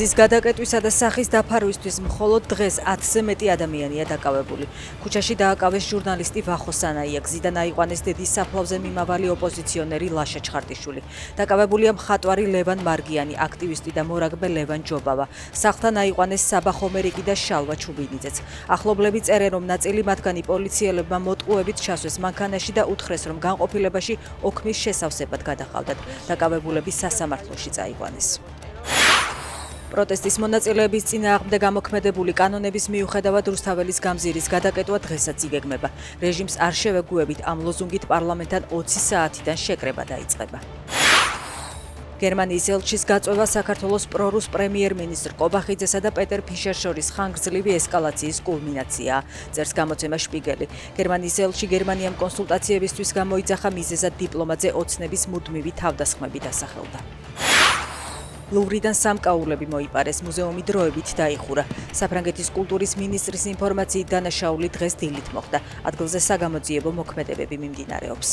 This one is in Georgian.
გზის გადაკეტვისა და სახის დაფარვისთვის მხოლოდ დღეს 10-ზე მეტი ადამიანია დაკავებული. ქუჩაში დააკავეს ჟურნალისტი ვახო სანაია, გზიდან აიყვანეს დედის საფლავზე მიმავალი ოპოზიციონერი ლაშა ჩხარტიშვილი. დაკავებულია მხატვარი ლევან მარგიანი, აქტივისტი და მორაგბე ლევან ჯობავა. სახლთან აიყვანეს საბა ხომერიკი და შალვა ჩუბინიძეც. ახლობლები წერენ, რომ ნაწილი მათგანი პოლიციელებმა მოტყუებით ჩასვეს მანქანაში და უთხრეს, რომ განყოფილებაში ოქმის შესავსებად გადაყავდათ. დაკავებულები სასამართლოში წაიყვანეს. პროტესტის მონაწილეების წინააღმდეგ ამოქმედებული კანონების მიუხედავად რუსთაველის გამზირის გადაკეტვა დღესაც იგეგმება. რეჟიმს არ შევეგუებით ამ ლოზუნგით პარლამენტთან 20 საათიდან შეკრება დაიწყება. გერმანიის ელჩის გაწვევა საქართველოს პრორუს პრემიერ-მინისტრ კობახიძესა და პეტერ ფიშერს შორის ხანგრძლივი ესკალაციის კულმინაციაა, წერს გამოცემა შპიგელი. გერმანიის ელჩი გერმანიამ კონსულტაციებისთვის გამოიძახა, მიზეზად დიპლომატზე ოცნების მუდმივი თავდასხმები დასახელდა. ლუვრიდან სამკაულები მოიპარეს, მუზეუმი დროებით დაიხურა. საფრანგეთის კულტურის მინისტრის ინფორმაციით დანაშაული დღეს დილით მოხდა. ადგილზე საგამოძიებო მოქმედებები მიმდინარეობს.